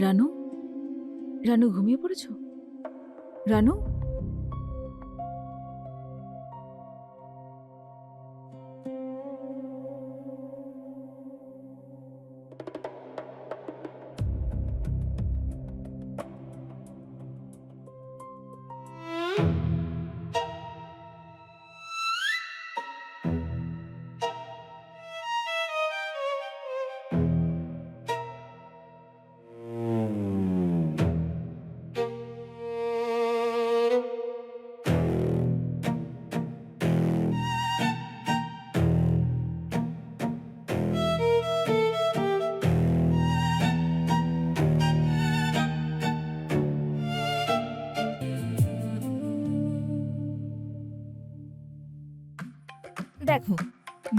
রানু, রানু ঘুমিয়ে পড়েছ? রানু, দেখো,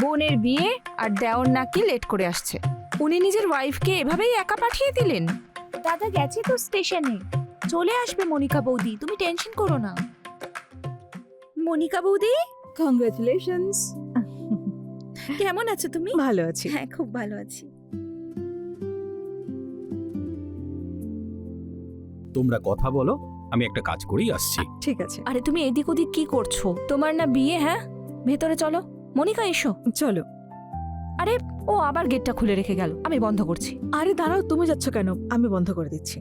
বোনের বিয়ে আর দেওর নাকি লেট করে আসছে। উনি নিজের ওয়াইফকে এভাবেই একা পাঠিয়ে দিলেন। দাদা গেছে তো স্টেশনে, চলে আসবে মনিকা বৌদি, তুমি টেনশন করো না। মনিকা বৌদি, কংগ্রাচুলেশনস। কেমন আছো তুমি? ভালো আছি। হ্যাঁ, খুব ভালো আছি। তোমরা কথা বলো, আমি একটা কাজ করেই আসছি। ঠিক আছে, আরে তুমি এদিক ওদিক কি করছো? তোমার না বিয়ে? হ্যাঁ, ভেতরে চলো। মনিকা এসো। চলো। আরে ও আবার গেটটা খুলে রেখে গেল, আমি বন্ধ করছি। আরে দাঁড়াও, তুমি যাচ্ছ কেন? আমি বন্ধ করে দিচ্ছি।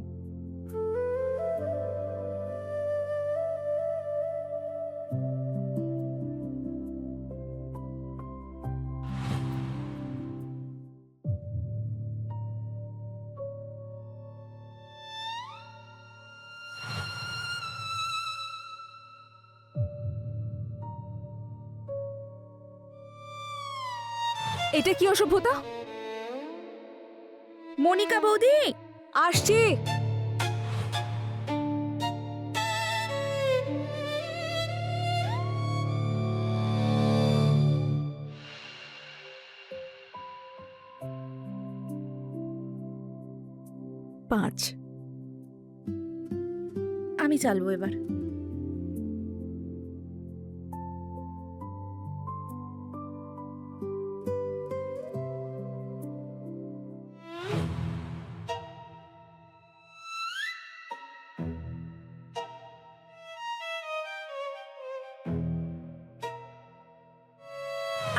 এটা কি অসভ্যতা? মনিকা বৌদি, আসছি। পাঁচ। আমি চালবো এবার।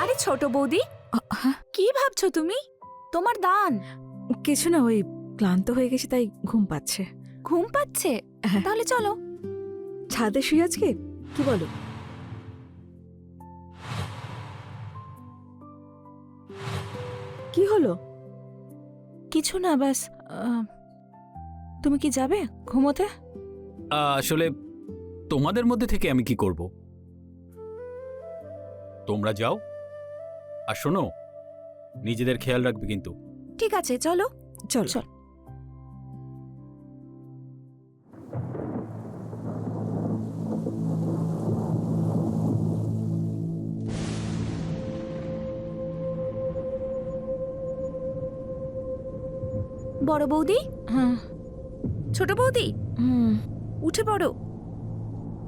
আরে ছোট বৌদি, কি ভাবছো তুমি? তোমার দান। কিছু না, ওই ক্লান্ত হয়ে গেছি তাই ঘুম পাচ্ছে। ঘুম পাচ্ছে? হ্যাঁ। তাহলে চলো। ছাদে শুয়ে আজকে, কি বলো? কি হলো? কিছু না, ব্যাস। তুমি কি যাবে ঘুমোতে? আসলে তোমাদের মধ্যে থেকে আমি কি করব? তোমরা যাও, আর শোনো, নিজেদের খেয়াল রাখবে কিন্তু। ঠিক আছে, চলো। চলো। চল। বড় বৌদি, হ্যাঁ। ছোট বৌদি, হুম। উঠে পড়ো।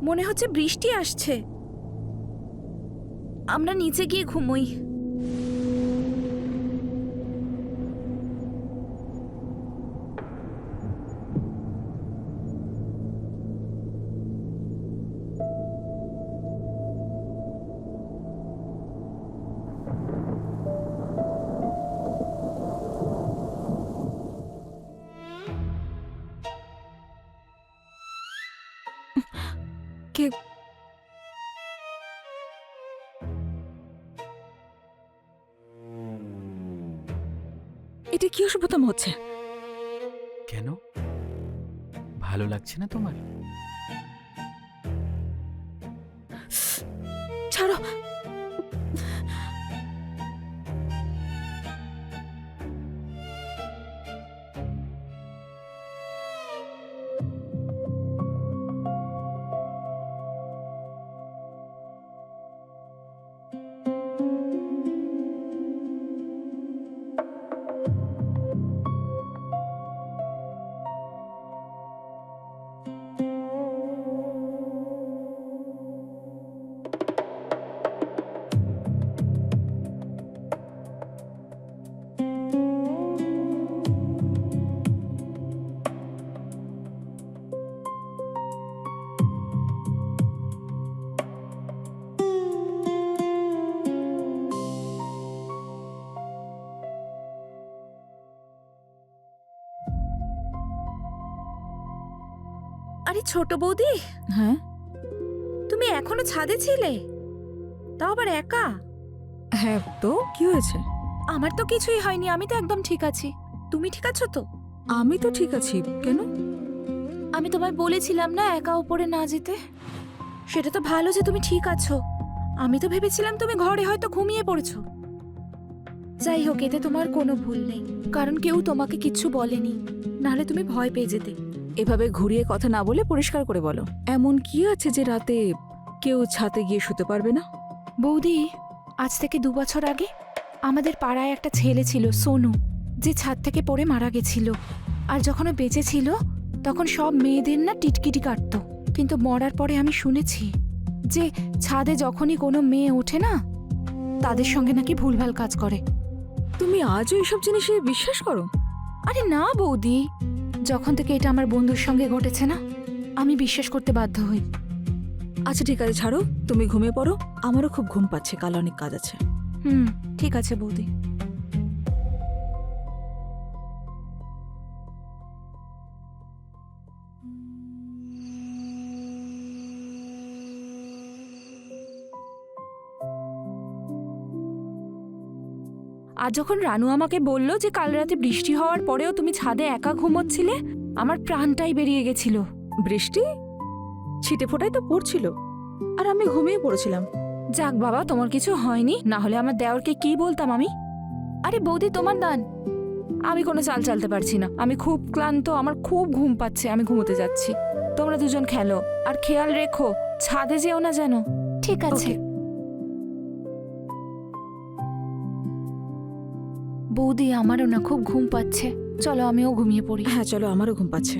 মনে হচ্ছে বৃষ্টি আসছে। আমরা নিচে গিয়ে ঘুমোই। কে? এটা কি অসভ্যতাম হচ্ছে? কেন, ভালো লাগছে না তোমার? ছাড়ো। আরে ছোট বৌদি, হ্যাঁ তুমি এখনো ছাদে ছিলে? তাও আবার একা? হ্যাঁ, তো কি হয়েছে? আমার তো কিছুই হয়নি, আমি তো একদম ঠিক আছি। তুমি ঠিক আছো তো? আমি তো ঠিক আছি। কেন? আমি তোমায় বলেছিলাম না একা উপরে না যেতে। সেটা তো ভালো যে তুমি ঠিক আছো। আমি তো ভেবেছিলাম তুমি ঘরে হয়তো ঘুমিয়ে পড়েছো। যাই হোক, এতে তোমার কোনো ভুল নেই, কারণ কেউ তোমাকে কিচ্ছু বলেনি, নাহলে তুমি ভয় পেয়ে যেতে। এভাবে ঘুরিয়ে কথা না বলে পরিষ্কার করে বলো। এমন কি আছে যে রাতে কেউ ছাতে গিয়ে শুতে পারবে না? বৌদি, আজ থেকে 2 বছর আগে আমাদের পাড়ায় একটা ছেলে ছিল, সোনু, যে ছাদ থেকে পড়ে মারা গেছিল। আর যখন ও বেঁচে ছিল তখন সব মেয়েদের না টিটকিটি কাটতো। কিন্তু মরার পরে আমি শুনেছি যে ছাদে যখনই কোনো মেয়ে ওঠে না, তাদের সঙ্গে নাকি ভুলভাল কাজ করে। তুমি আজও এসব জিনিসে বিশ্বাস করো? আরে না বৌদি, যখন থেকে এটা আমার বন্ধুর সঙ্গে ঘটেছে না, আমি বিশ্বাস করতে বাধ্য হই। আচ্ছা ঠিক আছে, ছাড়ো, তুমি ঘুমিয়ে পড়ো। আমারও খুব ঘুম পাচ্ছে, কাল অনেক কাজ আছে। ঠিক আছে বৌদি। আজ যখন রানু আমাকে বলল যে কাল রাতে বৃষ্টি হওয়ার পরেও তুমি ছাদে একা ঘুমোচ্ছিলে, আমার প্রাণটাই বেরিয়ে গেছিল। বৃষ্টি ছিটে ফোটাই তো পড়ছিল, আর আমি ঘুমিয়ে পড়েছিলাম। যাক বাবা, তোমার কিছু হয়নি, না হলে আমার দেওরকে কি বলতাম আমি। আরে বৌদি, তোমার দান। আমি কোনো চাল চালতে পারছি না, আমি খুব ক্লান্ত, আমার খুব ঘুম পাচ্ছে, আমি ঘুমোতে যাচ্ছি। তোমরা দুজন খেলো, আর খেয়াল রেখো ছাদে যেও না যেন। ঠিক আছে। Okay. বৌদি, আমারও না খুব ঘুম পাচ্ছে, চলো আমিও ঘুমিয়ে পড়ি। হ্যাঁ চলো, আমারও ঘুম পাচ্ছে।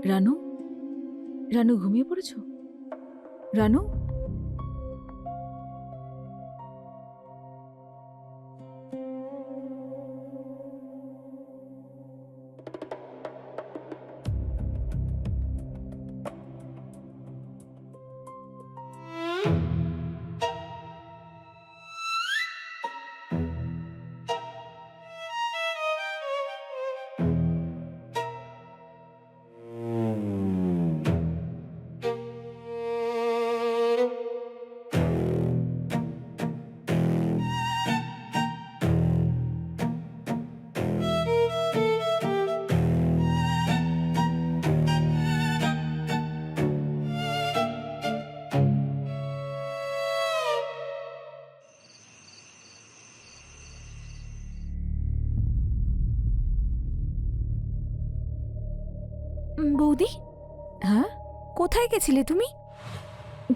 রানু, রানু ঘুমিয়ে পড়েছো? রানু, বৌদি, হ্যাঁ? কোথায় গেছিলে তুমি?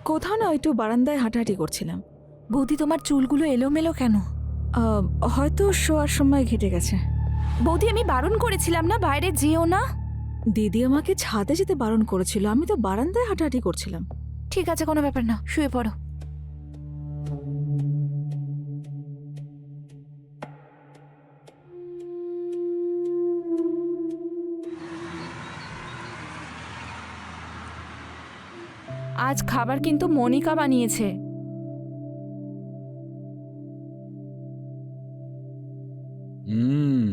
কোথাও না, একটু বারান্দায় হাঁটাহাঁটি করছিলাম। বৌদি, তোমার চুলগুলো এলোমেলো কেন? হয়তো শোয়ার সময় ঘেটে গেছে। বৌদি, আমি বারণ করেছিলাম না বাইরে যেও না। দিদি আমাকে ছাদে যেতে বারণ করেছিল, আমি তো বারান্দায় হাঁটাহাঁটি করছিলাম। ঠিক আছে, কোনো ব্যাপার না, শুয়ে পড়ো। আজ খাবার কিন্তু মনিকা বানিয়েছে। হুম,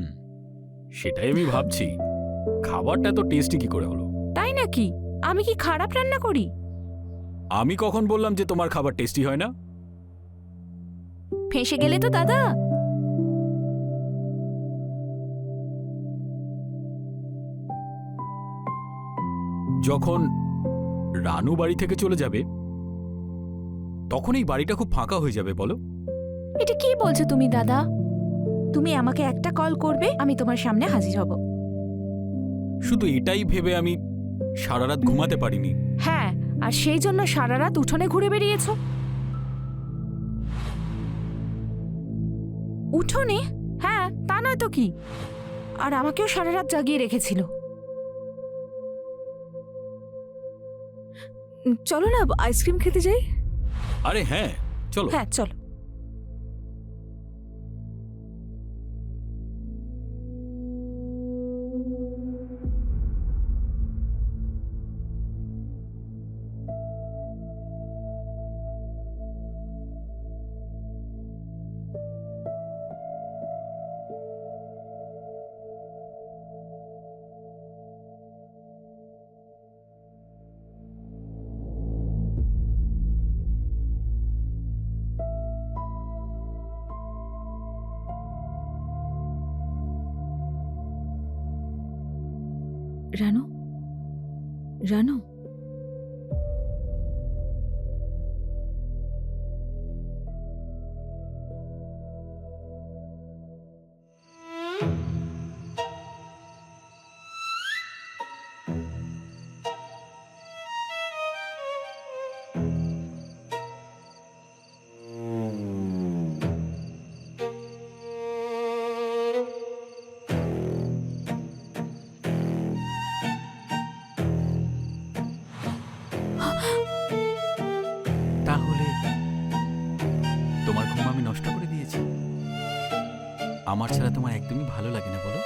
সেটাই আমি ভাবছি, খাবারটা তো টেস্টি কি করে হলো। তাই নাকি? আমি কি খারাপ রান্না করি? আমি কখন বললাম যে তোমার খাবার টেস্টি হয় না? ফেঁসে গেলে তো দাদা। যখন রানু বাড়ি থেকে চলে যাবে তখন এই বাড়িটা খুব ফাঁকা হয়ে যাবে, বলো? এটা কি বলছো তুমি দাদা? তুমি আমাকে একটা কল করবে, আমি তোমার সামনে হাজির হব। শুধু এটাই ভেবে আমি সারা রাত ঘুমাতে পারিনি। হ্যাঁ, আর সেই জন্য সারা রাত উঠোনে ঘুরে বেরিয়েছো। উঠোনে? হ্যাঁ, তা নয় তো কি। আর আমাকেও সারা রাত জাগিয়ে রেখেছিল। চলো না আইসক্রিম খেতে যাই। আরে হ্যাঁ, চলো। হ্যাঁ চলো। রানু, রানু, তাহলে তোমার ঘুম আমি নষ্ট করে দিয়েছি? আমার ছাড়া তোমার একদমই ভালো লাগে না বলো?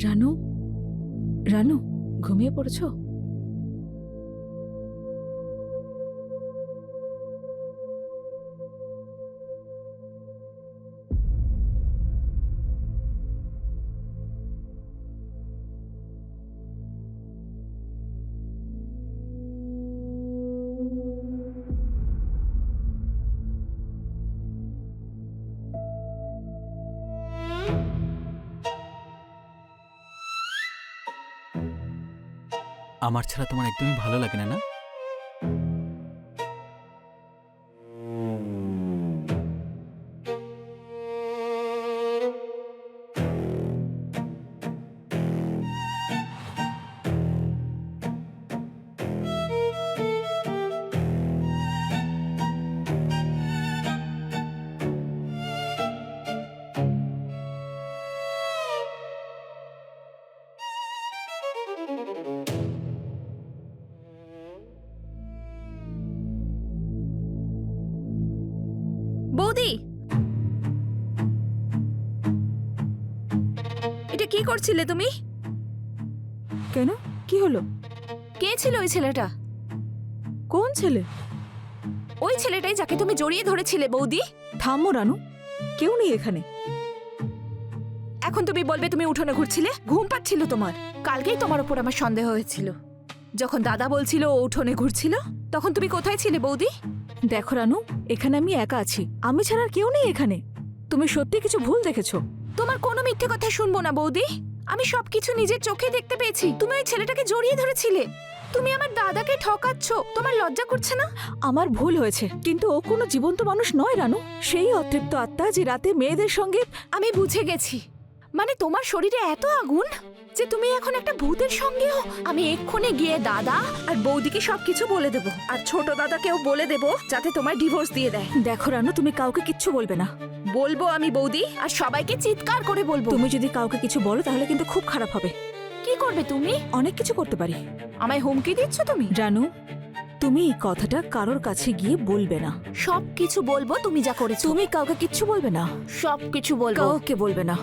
রানু, রানু, ঘুমিয়ে পড়েছো? আমার ছাড়া তোমার একদমই ভালো লাগে না, না? বৌদি, এটা কি করছিলে তুমি? কেন, কি হলো? কে ছিল ওই ছেলেটা? কোন ছেলে? ওই ছেলেটাই যাকে তুমি জড়িয়ে ধরেছিলে বৌদি। থামো রানু, কেউ নেই এখানে। এখন তুমি বলবে তুমি উঠোনে ঘুরছিলে? ঘুম পাচ্ছিল তোমার? কালকেই তোমার উপর আমার সন্দেহ হয়েছিল। যখন দাদা বলছিল ও উঠোনে ঘুরছিল, তখন তুমি কোথায় ছিলে বৌদি? দেখো রানু, এখানে আমি একা আছি, আমি ছাড়া আর কেউ নেই এখানে। তুমি সত্যি কিছু ভুল দেখেছো। তোমার কোনো মিথ্যে কথা শুনবো না বৌদি। আমি সবকিছু নিজের চোখে দেখতে পেয়েছি। তুমি ওই ছেলেটাকে জড়িয়ে ধরেছিলে। তুমি আমার দাদাকে ঠকাচ্ছ। তোমার লজ্জা করছে না? আমার ভুল হয়েছে, কিন্তু ও কোনো জীবন্ত মানুষ নয় রানু। সেই অতৃপ্ত আত্মা যে রাতে মেয়েদের সঙ্গে। আমি বুঝে গেছি, মানে তোমার শরীরে এত আগুন যে তুমি এখন একটা ভূতের সঙ্গেও। আমি এক্ষুনি গিয়ে দাদা আর বৌদিকে সবকিছু বলে দেবো, আর ছোট দাদাকেও বলে দেবো যাতে তোমার ডিভোর্স দিয়ে দেয়। দেখো রানু, তুমি কাউকে কিচ্ছু বলবে না। বলবো আমি বৌদি, আর সবাইকে চিৎকার করে বলবো। তুমি যদি কাউকে কিছু বলো তাহলে কিন্তু খুব খারাপ হবে। কি করবে তুমি? অনেক কিছু করতে পারি। আমায় হুমকি দিচ্ছ তুমি? রানু, তুমি এই কথাটা কারোর কাছে গিয়ে বলবে না। সবকিছু বলবো তুমি যা করেছো। তুমি কাউকে কিচ্ছু বলবে না। সবকিছু বলবো। কাউকে বলবে না।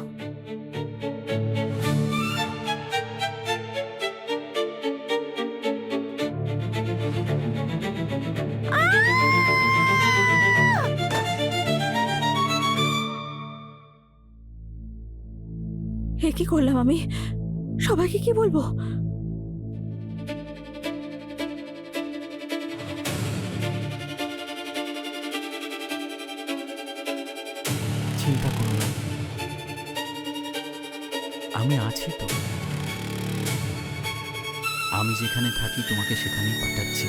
হে, কি করলাম আমি? সবাইকে কি বলবো? চিন্তা করো না, আমি আছি তো। আমি যেখানে থাকি তোমাকে সেখানেই পাঠাচ্ছি।